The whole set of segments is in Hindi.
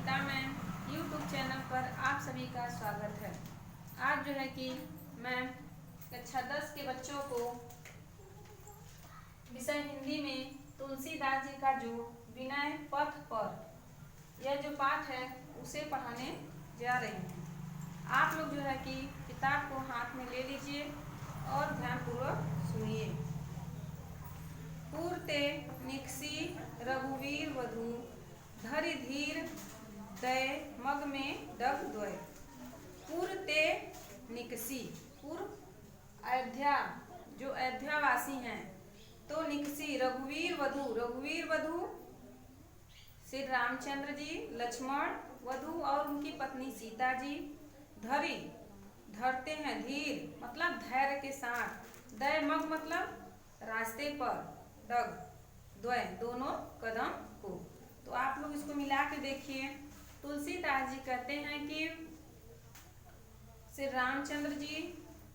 गीता मैम यूट्यूब चैनल पर आप सभी का स्वागत है। आज जो है कि मैं कक्षा 10 के बच्चों को विषय हिंदी में तुलसीदास जी का जो विनय पथ पर यह जो पाठ है उसे पढ़ाने जा रही हूँ। आप लोग जो है कि किताब को हाथ में ले लीजिए और ध्यानपूर्वक सुनिए। पूर्ते निकसी रघुवीर वधु धरि धीर दय मग में डग द्वय। पूर्ते निकसी, पूर्व अयोध्या, जो अयोध्यावासी हैं, तो निकसी रघुवीर वधु श्री रामचंद्र जी, लक्ष्मण, वधु और उनकी पत्नी सीता जी, धरि धरते हैं, धीर मतलब धैर्य के साथ, दय मग मतलब रास्ते पर, डग द्वय दोनों कदम को। तो आप लोग इसको मिला के देखिए। तुलसीदास जी कहते हैं कि श्री रामचंद्र जी,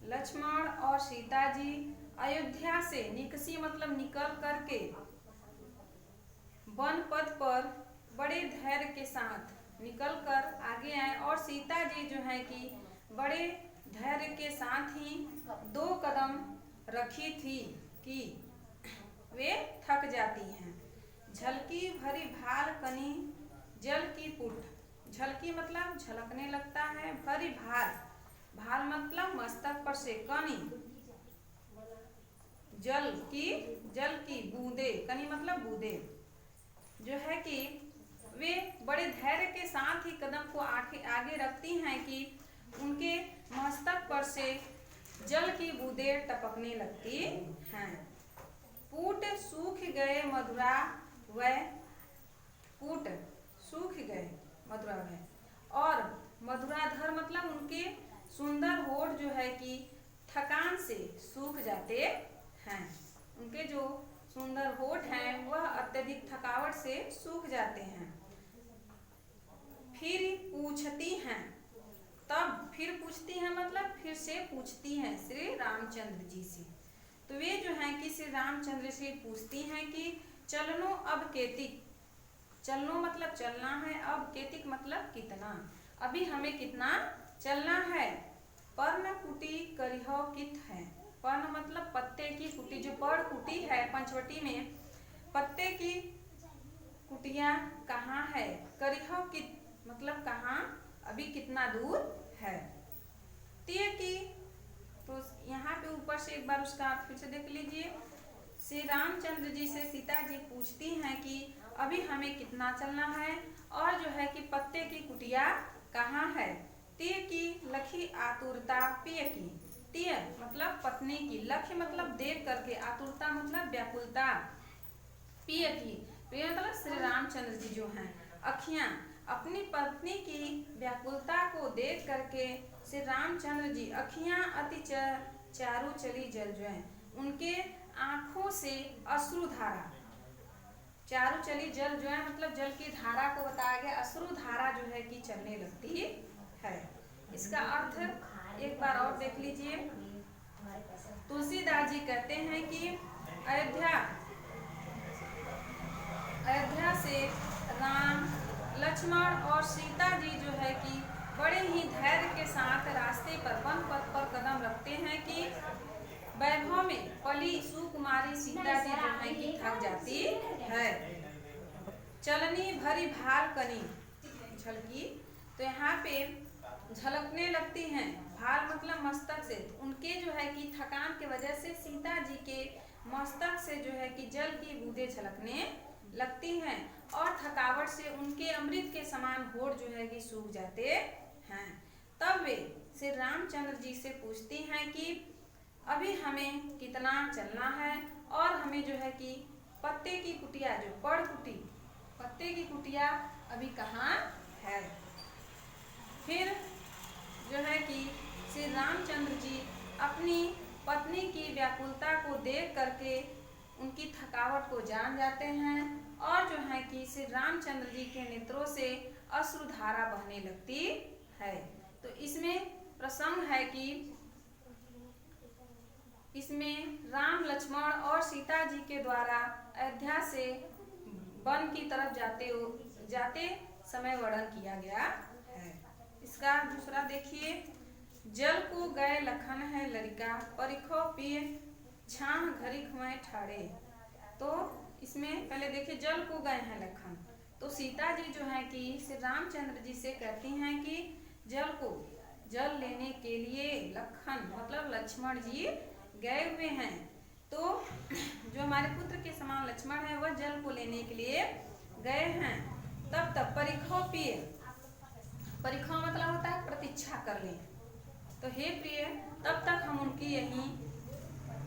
लक्ष्मण और सीता जी अयोध्या से निकसी मतलब निकल करके वन पथ पर बड़े धैर्य के साथ निकल कर आगे आए और सीता जी जो है कि बड़े धैर्य के साथ ही 2 कदम रखी थी कि वे थक जाती हैं। झलकी भरी भाल कनी जल की पुट, झलकी मतलब झलकने लगता है, भरी भाल, भाल मतलब मस्तक पर से, कनी जल की बूंदे, कनी मतलब बूंदे, जो है कि वे बड़े धैर्य के साथ ही कदम को आगे रखती हैं कि उनके मस्तक पर से जल की बूंदे टपकने लगती हैं। पूट सूख गए मधुरा वह, पूट सूख गए मधुरा वह, और मधुराधर मतलब उनके सुंदर होठ जो है कि थकान से सूख जाते हैं। उनके जो सुंदर होठ हैं वह अत्यधिक थकावट से सूख जाते हैं। फिर पूछती हैं, तब फिर पूछती हैं मतलब फिर से पूछती हैं श्री रामचंद्र जी से। तो वे जो हैं कि श्री रामचंद्र से पूछती हैं कि चलनो अब केतिक, चलनो मतलब चलना है, अब केतिक मतलब कितना, अभी हमें कितना चलना है। पर्ण कुटी करिहो कित है, पर्ण मतलब पत्ते की कुटी, जो पर्ण कुटी है पंचवटी में, पत्ते की कुटिया कहाँ है, करिहो कित मतलब कहाँ, अभी कितना दूर है। तिय की, तो यहाँ पे ऊपर से एक बार उसका आप फिर से देख लीजिए। श्री रामचंद्र जी से सीता जी पूछती हैं कि अभी हमें कितना चलना है और जो है कि पत्ते की कुटिया कहाँ है। तिय की लखी आतुरता पिय की, तिय मतलब पत्नी की, लक्ष्य मतलब देख करके, आतुरता मतलब व्याकुलता, पिय की, पिय मतलब श्री रामचंद्र जी जो हैं, अखियां अपनी पत्नी की व्याकुलता को देख करके श्री रामचंद्र जी अखियां अति चारु चली जल जाए, उनके आंखों से अश्रुधारा, चारु चली जल जो है मतलब जल की धारा को बताया गया, अश्रुधारा जो है कि चलने लगती है। इसका अर्थ एक बार और देख लीजिए। तुलसीदास जी कहते हैं कि अयोध्या से राम, लक्ष्मण और सीता जी जो है कि बड़े ही धैर्य के साथ रास्ते पर वन पथ पर कदम रखते हैं कि वैभव में पली सुकुमारी सीता जी जो है कि थक जाती है। चलनी भरी भाल कनी, झलकी, तो यहाँ पे झलकने लगती हैं, भाल मतलब मस्तक से, उनके जो है कि थकान के वजह से सीता जी के मस्तक से जो है कि जल की बूंदें झलकने लगती हैं और थकावट से उनके अमृत के समान होठ जो है कि सूख जाते हैं। तब वे श्री रामचंद्र जी से पूछती हैं कि अभी हमें कितना चलना है और हमें जो है कि पत्ते की कुटिया, जो पड़ कुटी, पत्ते की कुटिया अभी कहाँ है। फिर जो है कि श्री रामचंद्र जी अपनी पत्नी की व्याकुलता को देख करके उनकी थकावट को जान जाते हैं और जो है कि श्री रामचंद्र जी के नेत्रों से अश्रुधारा बहने लगती है। तो इसमें प्रसंग है कि इसमें राम, लक्ष्मण और सीता जी के द्वारा अयोध्या से वन की तरफ जाते समय वर्णन किया गया है। इसका दूसरा देखिए, जल को गए लखन है लड़का, परिखो पिए छाह घरिक में ठाड़े। तो इसमें पहले देखिए, जल को गए हैं लखन, तो सीता जी जो है कि श्री रामचंद्र जी से कहती हैं कि जल लेने के लिए लखन मतलब लक्ष्मण जी गए हुए हैं। तो जो हमारे पुत्र के समान लक्ष्मण है वह जल को लेने के लिए गए हैं। तब तक परिखो पिए, परिखो मतलब होता है प्रतीक्षा कर लें। तो हे प्रिय, तब तक हम उनकी यहीं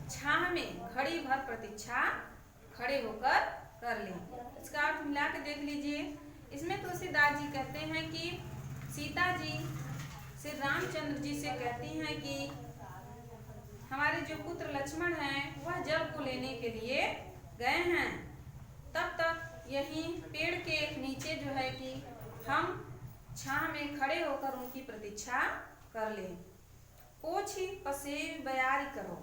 छाह में घड़ी भर प्रतीक्षा खड़े होकर कर लें। इसका अर्थ मिला के देख लीजिए। इसमें तुलसीदास जी कहते हैं कि सीता जी श्री रामचंद्र जी से कहती हैं कि हमारे जो पुत्र लक्ष्मण हैं वह जल को लेने के लिए गए हैं। तब तक यहीं पेड़ के नीचे जो है कि हम छाह में खड़े होकर उनकी प्रतीक्षा कर लें। पोछी पसे बयारी करो,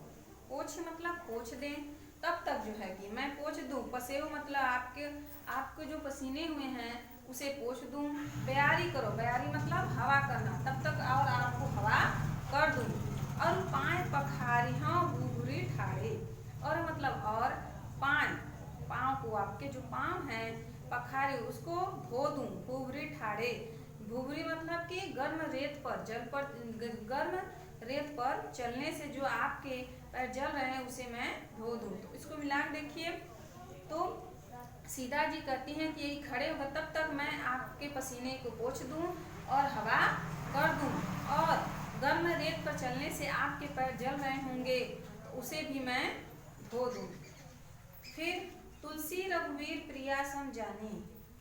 पोछ मतलब पोछ दें, तब तक जो है कि मैं पोछ दूं। पसेव मतलब आपके जो पसीने हुए हैं उसे पोछ दूं। बयारी करो, बयारी मतलब हवा करना, तब तक और आपको हवा कर दूं। और पाए पखारी हाँ भूभुरी ठाड़े, और मतलब और पाँव को, आपके जो पाँव हैं पखारी उसको धो दूं। भूभुरी ठाड़े, भूभुरी मतलब कि गर्म रेत पर, जल पर, गर्म रेत पर चलने से जो आपके पैर जल रहे हैं उसे मैं धो दूं। तो इसको मिला के देखिए, तो सीता जी कहती हैं कि यही खड़े होकर तब तक मैं आपके पसीने को पोंछ दूं और हवा कर दूं, और गर्म रेत पर चलने से आपके पैर जल रहे होंगे तो उसे भी मैं धो दूं। फिर तुलसी रघुवीर प्रिया सम जानी,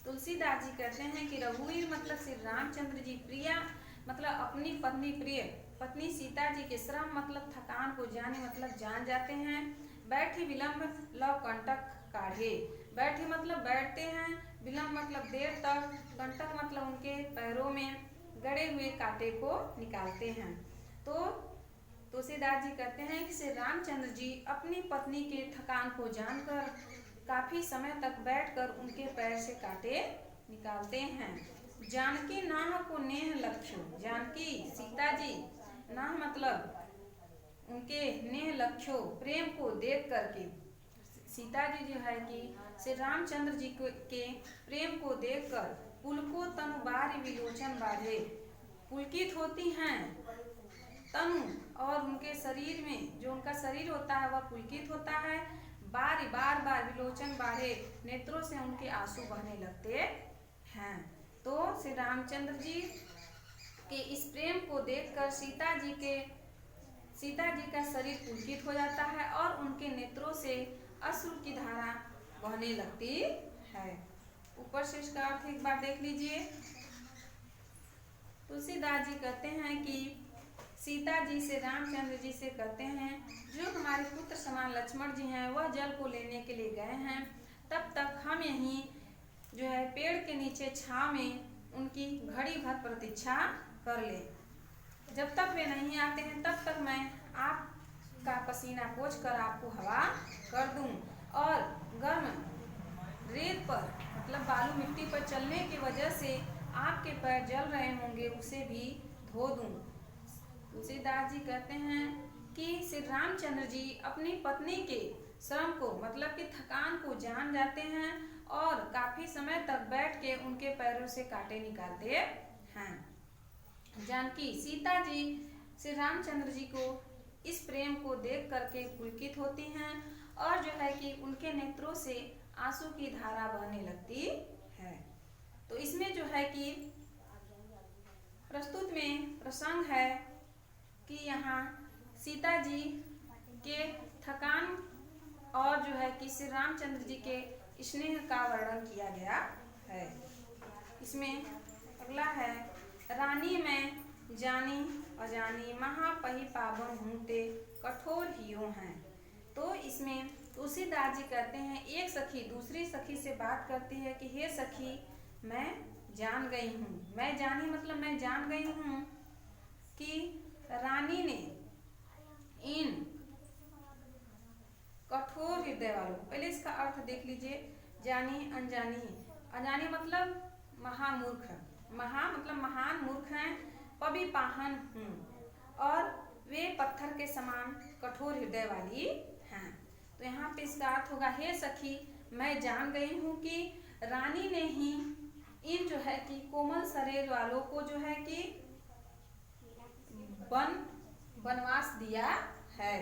तुलसीदास जी कहते हैं कि रघुवीर मतलब श्री रामचंद्र जी, प्रिया मतलब अपनी पत्नी, प्रिय पत्नी सीता जी के श्रम मतलब थकान को जाने मतलब जान जाते हैं। बैठी विलंब लव कंटक काढ़े, बैठी मतलब बैठते हैं, विलंब मतलब देर तक, कंटक मतलब उनके पैरों में गड़े हुए कांटे को निकालते हैं। तो तुलसीदास जी कहते हैं कि श्री रामचंद्र जी अपनी पत्नी के थकान को जानकर काफी समय तक बैठकर उनके पैर से कांटे निकालते हैं। जानकी नाह को नेह लक्ष्यो, जानकी सीता जी, नाह मतलब उनके नेह लक्ष्यो प्रेम को देख करके, सीता जी जो है कि श्री रामचंद्र जी के प्रेम को देखकर पुलको तनु बारी विलोचन बाढ़े, पुलकित होती हैं तनु, और उनके शरीर में जो उनका शरीर होता है वह पुलकित होता है। बार बार विलोचन बाढ़े, नेत्रों से उनके आंसू बहने लगते हैं। तो श्री रामचंद्र जी के इस प्रेम को देखकर सीता जी का शरीर पुलकित हो जाता है और उनके नेत्रों से अश्रु की धारा बहने लगती है। ऊपर से इसका अर्थ एक बार देख लीजिए। तुलसीदास जी कहते हैं कि सीता जी से रामचंद्र जी से कहते हैं जो हमारे पुत्र समान लक्ष्मण जी हैं वह जल को लेने के लिए गए हैं, तब तक हम यहीं जो है पेड़ के नीचे छांव में उनकी घड़ी भर प्रतीक्षा कर ले। जब तक वे नहीं आते हैं तब तक मैं आपका पसीना पोंछ कर आपको हवा कर दूं, और गर्म रेत पर मतलब बालू मिट्टी पर चलने की वजह से आपके पैर जल रहे होंगे उसे भी धो दूं। तुलसीदास जी कहते हैं कि श्री रामचंद्र जी अपनी पत्नी के श्रम को मतलब कि थकान को जान जाते हैं और काफी समय तक बैठ के उनके पैरों से कांटे निकालते हैं। जानकी सीता जी श्री रामचंद्र जी को इस प्रेम को देख करके पुलकित होती हैं और जो है कि उनके नेत्रों से आंसू की धारा बहने लगती है। तो इसमें जो है कि प्रस्तुत में प्रसंग है कि यहाँ सीता जी के थकान और जो है कि श्री रामचंद्र जी के स्नेह का वर्णन किया गया है। इसमें अगला है, रानी में जानी अजानी महापही पावन हूँते कठोर हियो हैं। तो इसमें तुलसीदास जी कहते हैं एक सखी दूसरी सखी से बात करती है कि हे सखी मैं जान गई हूँ, मैं जानी मतलब मैं जान गई हूँ कि रानी ने इन कठोर हृदय वालों, पहले इसका अर्थ देख लीजिए। जानी अनजानी, अनजानी मतलब महामूर्ख, महा मतलब महान मूर्ख हैं, पविपाहन हूँ, और वे पत्थर के समान कठोर हृदय वाली हैं। तो यहाँ पे इसका अर्थ होगा, हे सखी मैं जान गई हूँ कि रानी ने ही इन जो है कि कोमल शरीर वालों को जो है कि वनवास दिया है।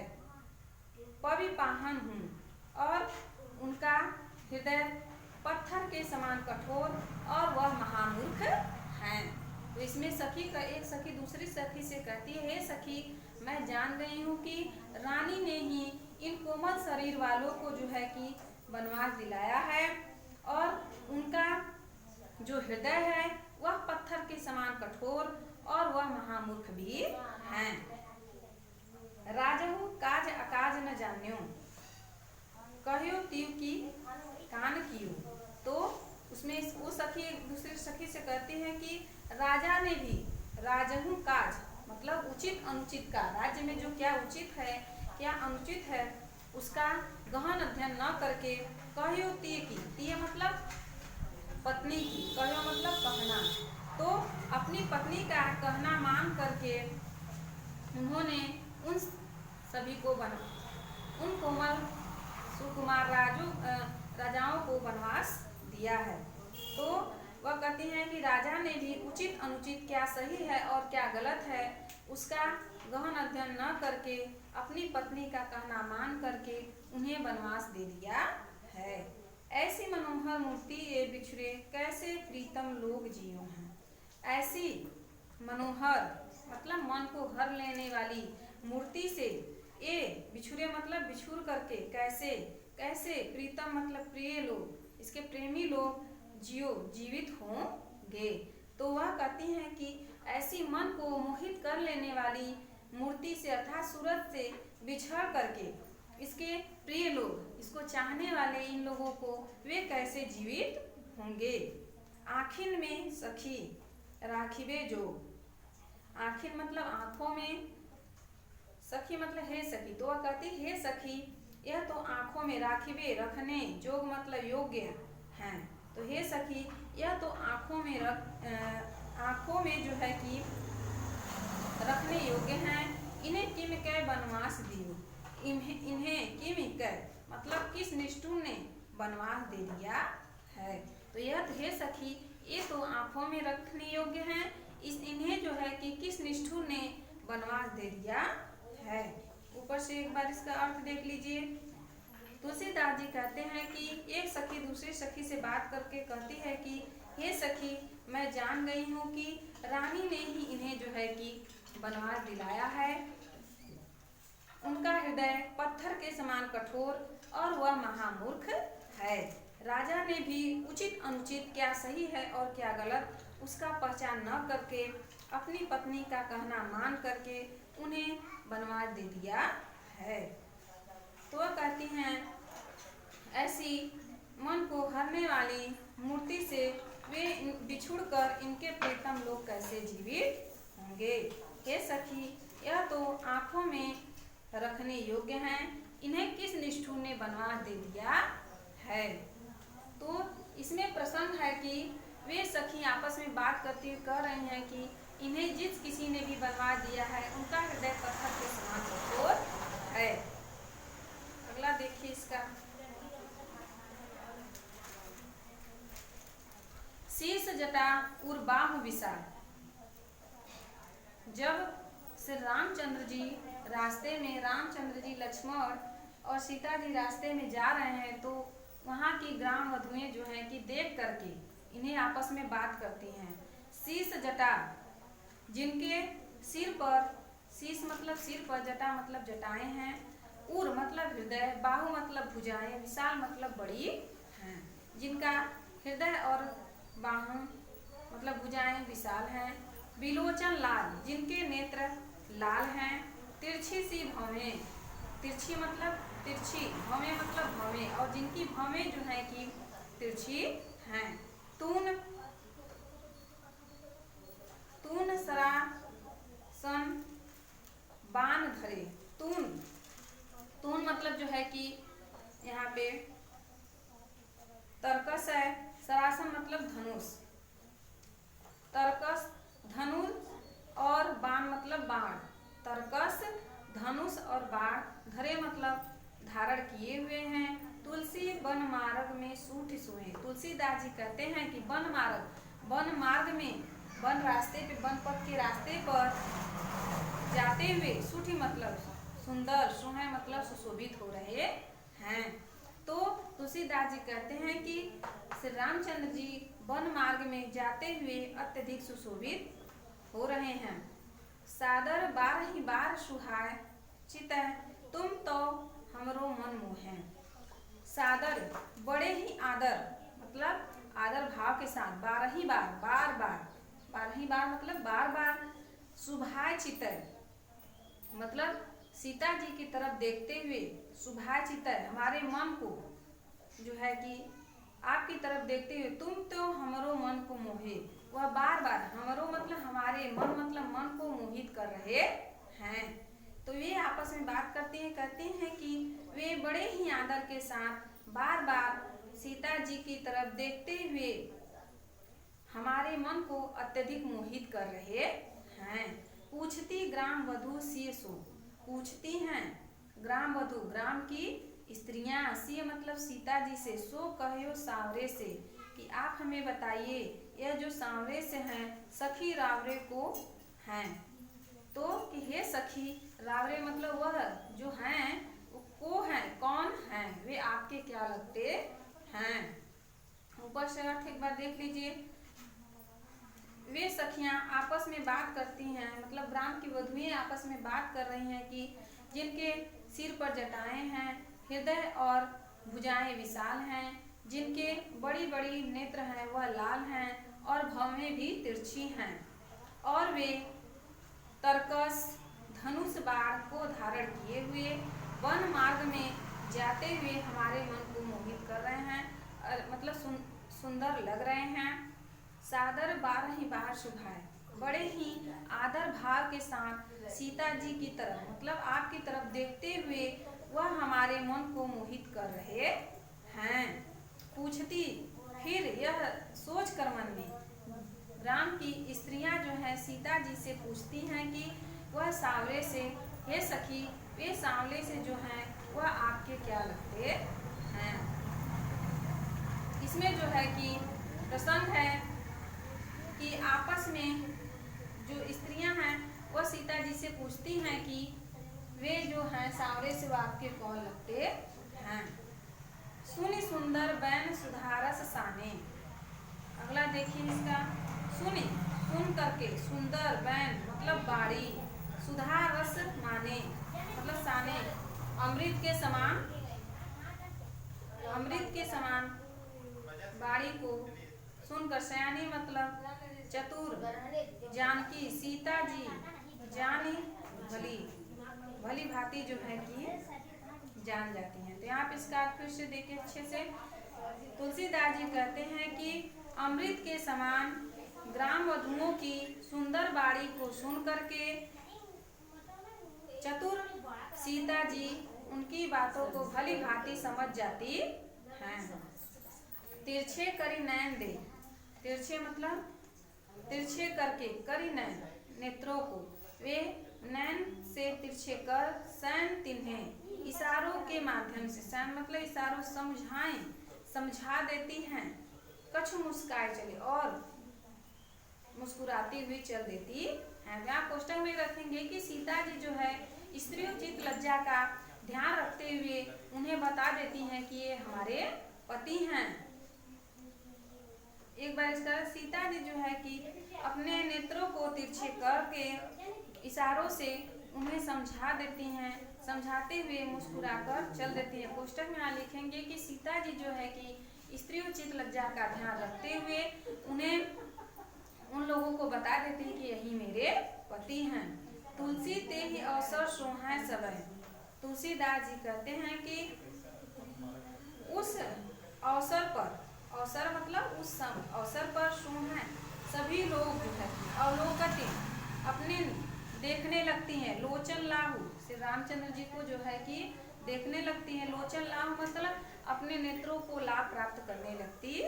पविपाहन हूँ और उनका हृदय पत्थर के समान कठोर और वह महामूर्ख हैं। तो इसमें सखी का एक सखी दूसरी सखी से कहती है, हे सखी मैं जान गई हूँ कि रानी ने ही इन कोमल शरीर वालों को जो है कि वनवास दिलाया है और उनका जो हृदय है वह पत्थर के समान कठोर और वह महामूर्ख भी हैं। राजहु काज अकाज न जान्यो, कहियो तीव की कान कियो। तो उसमें वो सखी दूसरी सखी से कहती है कि राजा ने भी राजहु काज मतलब उचित अनुचित का, राज्य में जो क्या उचित है क्या अनुचित है उसका गहन अध्ययन न करके कहियो तीय की, तीय मतलब पत्नी की, कहियो मतलब कहना, तो अपनी पत्नी का कहना मान करके उन्होंने उन सभी को उन कोमल सुकुमार राजाओं को वनवास दिया है। तो वह कहती हैं कि राजा ने भी उचित अनुचित क्या सही है और क्या गलत है उसका गहन अध्ययन न करके अपनी पत्नी का कहना मान करके उन्हें वनवास दे दिया है। ऐसी मनोहर मूर्ति ये बिछुड़े कैसे प्रीतम लोग जियो हैं। ऐसी मनोहर मतलब मन को हर लेने वाली मूर्ति से ये बिछुड़े मतलब बिछुड़ करके कैसे कैसे प्रीतम मतलब प्रिय लोग, इसके प्रेमी लोग जीवित होंगे। तो वह कहती हैं कि ऐसी मन को मोहित कर लेने वाली मूर्ति से अर्थात सूरत से बिछड़ करके इसके प्रिय लोग, इसको चाहने वाले इन लोगों को वे कैसे जीवित होंगे। आखिन में सखी राखिबे जो, आखिर मतलब आंखों में, सखी मतलब हे सखी, तो वह कहती हे सखी यह तो आंखों में राखिबे रखने जोग मतलब योग्य हैं। तो हे सखी यह तो आंखों में जो है कि रखने योग्य हैं। इन्हें किम कै वनवास दियो, इन्हें किम कै मतलब किस निष्ठुर ने वनवास दे दिया है। तो यह तो हे सखी ये तो आंखों में रखने योग्य हैं, इन्हें जो है कि किस निष्ठुर ने वनवास दे दिया है। ऊपर से एक बार इसका अर्थ देख लीजिए। तुलसीदास जी कहते हैं कि एक सखी दूसरी सखी से बात करके कहती है कि हे सखी मैं जान गई हूँ कि रानी ने ही इन्हें जो है कि वनवास दिलाया है। उनका हृदय पत्थर के समान कठोर और वह महामूर्ख है। राजा ने भी उचित अनुचित क्या सही है और क्या गलत उसका पहचान न करके अपनी पत्नी का कहना मान करके उन्हें वनवास दे दिया है। तो वह कहती हैं ऐसी मन को हरने वाली मूर्ति से वे बिछुड़ कर इनके प्रीतम लोग कैसे जीवित होंगे। हे सखी यह तो आंखों में रखने योग्य हैं, इन्हें किस निष्ठुर ने वनवास दे दिया है। तो इसमें प्रसंग है कि वे सखी आपस में बात करती हुई कह रही हैं कि इन्हें जिस किसी ने भी वनवास दिया है उनका हृदय पत्थर के समान कठोर है। अगला देखिए इसका, शीर्ष जटा उर बाहु विशाल। जब श्री रामचंद्र जी रास्ते में, रामचंद्र जी लक्ष्मण और सीता जी रास्ते में जा रहे हैं तो वहाँ की ग्राम वधुएं जो हैं कि देख करके इन्हें आपस में बात करती हैं। शीर्ष जटा जिनके सिर पर, शीर्ष मतलब सिर पर, जटा मतलब जटाएं हैं, उर मतलब हृदय, बाहु मतलब भुजाएं, विशाल मतलब बड़ी हैं। जिनका हृदय और बाहु मतलब भुजाएं विशाल हैं। विलोचन लाल जिनके नेत्र लाल हैं। तिरछी सी भौहें, तिरछी मतलब तिरछी, भौहें मतलब भौहें, और जिनकी भौहें जो है कि तिरछी हैं। तून सरासन बाण धरे। तून मतलब जो है कि यहाँ पे तरकस है। सरासन मतलब धनुष, तरकस धनुष और बाण मतलब बाण, तरकस धनुष और बाण धरे मतलब धारण किए हुए हैं। तुलसी वन मार्ग में सूठ सोए। तुलसीदास जी कहते हैं कि वन मार्ग में, वन रास्ते पे, वन पथ के रास्ते पर जाते हुए, सूठी मतलब सुंदर, सोहे मतलब सुशोभित हो रहे हैं। तो तुलसीदास जी कहते हैं कि श्री रामचंद्र जी वन मार्ग में जाते हुए अत्यधिक सुशोभित हो रहे हैं। सादर बारही बार सुहाय चितै, तुम तो हमरो मन मोहे। सादर बड़े ही आदर मतलब आदर भाव के साथ, बारही बार, बारही बार मतलब बार बार, सुभाय चितै मतलब सीता जी की तरफ देखते हुए, सुभाय चितै हमारे मन को जो है कि आपकी तरफ देखते हुए, तुम तो हमरो मन को मोहे, वह बार बार, हमरो मतलब हमारे, मन मतलब मन को मोहित कर रहे हैं। तो वे आपस में बात करते हैं, कहते हैं कि वे बड़े ही आदर के साथ बार बार सीता जी की तरफ देखते हुए हमारे मन को अत्यधिक मोहित कर रहे हैं। पूछती ग्राम वधू सिय सो, पूछती हैं ग्राम वधू, ग्राम की स्त्रियां, सिय मतलब सीता जी से, सो कहो सांवरे से, कि आप हमें बताइए यह जो सांवरे से हैं सखी रावरे को हैं। तो कि हे सखी रावरे मतलब वह जो हैं को हैं, कौन हैं, वे आपके क्या लगते हैं। ऊपर से अर्थ एक बार देख लीजिए। वे सखियां आपस में बात करती हैं, मतलब ग्राम की वधुएं आपस में बात कर रही हैं कि जिनके सिर पर जटाएं हैं, हृदय और भुजाएं विशाल हैं, जिनके बड़ी बड़ी नेत्र हैं वह लाल हैं और भौहें भी तिरछी हैं, और वे तरकस धनुष बाण को धारण किए हुए वन मार्ग में जाते हुए हमारे मन को मोहित कर रहे हैं, मतलब सुंदर लग रहे हैं। सादर बारही बार सुभाए, बड़े ही आदर भाव के साथ सीता जी की तरफ मतलब आपकी तरफ देखते हुए वह हमारे मन को मोहित कर रहे हैं। पूछती फिर यह सोच कर मन में, राम की स्त्रियां जो है सीता जी से पूछती हैं कि वह सांवरे से, हे सखी वे सांवले से जो हैं वह आपके क्या लगते हैं। इसमें जो है कि प्रसंग है कि आपस में जो स्त्रियां हैं वह सीता जी से पूछती हैं कि वे जो हैं सांवरे से वो आपके कौन लगते हैं। सुनि सुंदर बैन सुधारस साने, अगला देखिए इसका, सुनी सुन करके, सुंदर बैन मतलब बाड़ी, सुधा रस माने मतलब साने, अमृत के समान बाड़ी को सुनकर, सयानी मतलब चतुर, जानकी सीता जी जानी भली भांति जो है कि जान जाती हैं। तो यहाँ पे इसका फिर से देखिए अच्छे से। तुलसीदास जी कहते हैं कि अमृत के समान ग्राम वधुओं की सुंदर बाड़ी को सुन करके चतुर सीता जी उनकी बातों को भली भांति समझ जाती हैं। तिरछे करी नयन दे, तिरछे मतलब तिरछे करके, करी नयन नेत्रों को, वे नयन से तिरछे कर सैन तिन्हें इशारों के माध्यम से, सैन मतलब इशारों समझा देती हैं। कछु मुस्काए चले और मुस्कुराती हुई चल देती है। यहाँ कोष्टक में रखेंगे कि सीता जी जो है स्त्रीउचित लज्जा का ध्यान रखते हुए उन्हें बता देती हैं कि ये हमारे पति हैं। एक बार इसका, सीता जी जो है कि अपने नेत्रों को तिरछे करके इशारों से उन्हें समझा देती हैं, समझाते हुए मुस्कुराकर चल देती हैं। कोष्टक में यहाँ लिखेंगे कि सीता जी जो है कि स्त्रीउचित लज्जा का ध्यान रखते हुए उन्हें उन लोगों को बता देती हैं कि यही मेरे पति हैं। तुलसी ते ही अवसर सोहाय सबह, तुलसीदास जी कहते हैं कि उस अवसर पर, अवसर मतलब उस अवसर पर सोहाय सभी लोग जो है अवलोकते अपने देखने लगती हैं। लोचन लाहू, श्री रामचंद्र जी को जो है कि देखने लगती हैं। लोचन लाहू मतलब अपने नेत्रों को लाभ प्राप्त करने लगती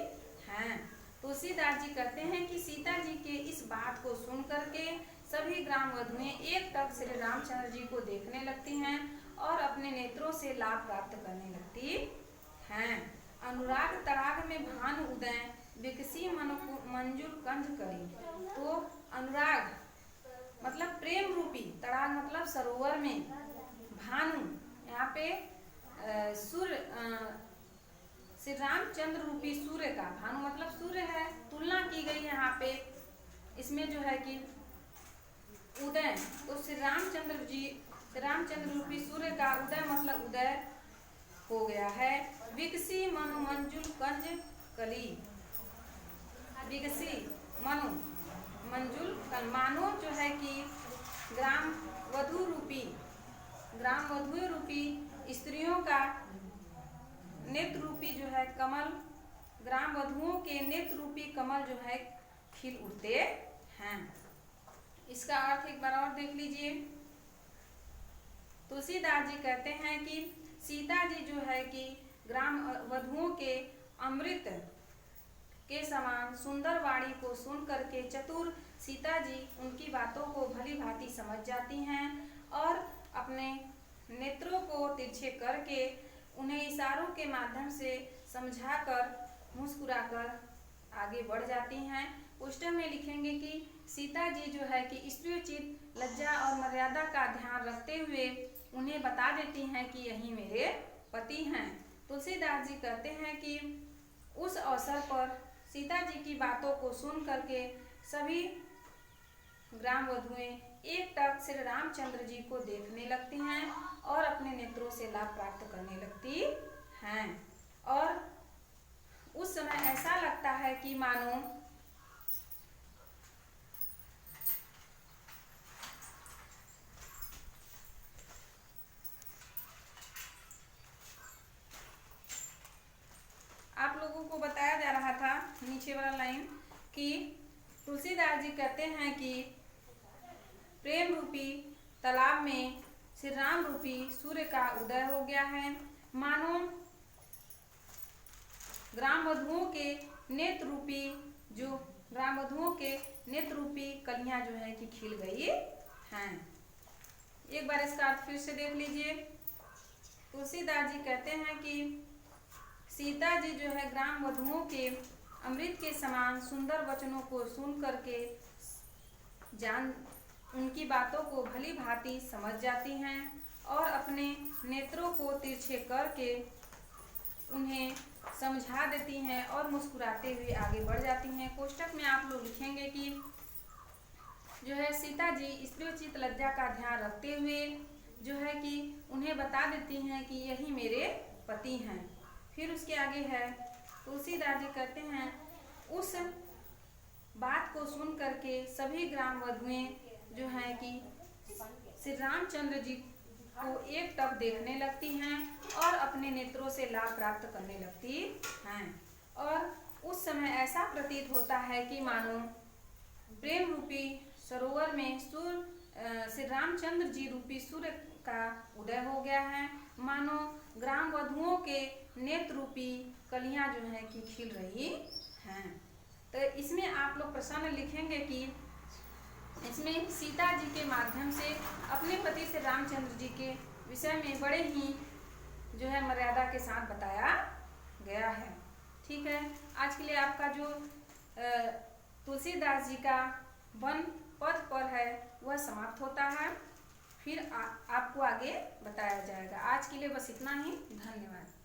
हैं। तुलसीदास जी कहते हैं कि सीता जी के इस बात को सुन करके सभी ग्राम वधुएं एक टक श्री रामचंद्र जी को देखने लगती हैं और अपने नेत्रों से लाभ प्राप्त करने लगती हैं। अनुराग तड़ाग में भानु उदय विकसी मंजुल कंज करी। तो अनुराग मतलब प्रेम रूपी, तड़ाग मतलब सरोवर में, भानु यहाँ पे सूर्य, श्री रामचंद्र रूपी सूर्य का, भानु मतलब सूर्य है, तुलना की गई यहाँ पे इसमें जो है कि उदय, तो श्री रामचंद्र रूपी सूर्य का उदय मतलब उदय हो गया है। विकसी मनु मंजुल कंज कली, विकसी मनु मंजुल कल, मानो जो है कि ग्राम वधु रूपी स्त्रियों का नेत्र रूपी जो है कमल, ग्राम वधुओं के नेत्र रूपी कमल जो है खिल उठते हैं। इसका अर्थ एक बार और देख लीजिए। तुलसीदास जी कहते हैं कि सीता जी जो है कि ग्राम वधुओं के अमृत के समान सुंदर वाणी को सुन करके चतुर सीता जी उनकी बातों को भली भांति समझ जाती हैं और अपने नेत्रों को तिरछे करके उन्हें इशारों के माध्यम से समझाकर मुस्कुराकर आगे बढ़ जाती हैं। पुष्टि में लिखेंगे कि सीता जी जो है कि स्त्रीचित लज्जा और मर्यादा का ध्यान रखते हुए उन्हें बता देती हैं कि यही मेरे पति हैं। तुलसीदास जी कहते हैं कि उस अवसर पर सीता जी की बातों को सुन करके सभी ग्राम वधुएं एक टक श्री रामचंद्र जी को देखने लगती हैं और अपने नेत्रों से लाभ प्राप्त करने लगती हैं। और उस समय ऐसा लगता है कि मानो आप लोगों को बताया जा रहा था नीचे वाला लाइन कि तुलसीदास जी कहते हैं कि प्रेम रूपी तालाब में श्री राम रूपी सूर्य का उदय हो गया है, मानो ग्राम वधुओं के नेत्र रूपी कलियां जो है कि खिल गई हैं। एक बार इसका अर्थ फिर से देख लीजिए। तुलसीदास जी कहते हैं कि सीता जी जो है ग्राम वधुओं के अमृत के समान सुंदर वचनों को सुन करके उनकी बातों को भली भांति समझ जाती हैं और अपने नेत्रों को तिरछे करके उन्हें समझा देती हैं और मुस्कुराते हुए आगे बढ़ जाती हैं। कोष्टक में आप लोग लिखेंगे कि जो है सीता जी स्त्रीचित लज्जा का ध्यान रखते हुए जो है कि उन्हें बता देती हैं कि यही मेरे पति हैं। फिर उसके आगे है तुलसीदास जी कहते हैं उस बात को सुन करके सभी ग्राम वधुएं जो है कि श्री रामचंद्र जी को एक टक देखने लगती हैं और अपने नेत्रों से लाभ प्राप्त करने लगती हैं। और उस समय ऐसा प्रतीत होता है कि मानो प्रेम रूपी सरोवर में श्री रामचंद्र जी रूपी सूर्य का उदय हो गया है, मानो ग्राम वधुओं के नेत्र रूपी कलियां जो है कि खिल रही हैं। तो इसमें आप लोग प्रश्न लिखेंगे कि इसमें सीता जी के माध्यम से अपने पति से रामचंद्र जी के विषय में बड़े ही जो है मर्यादा के साथ बताया गया है। ठीक है, आज के लिए आपका जो तुलसीदास जी का वन पद पर है वह समाप्त होता है, फिर आपको आगे बताया जाएगा। आज के लिए बस इतना ही, धन्यवाद।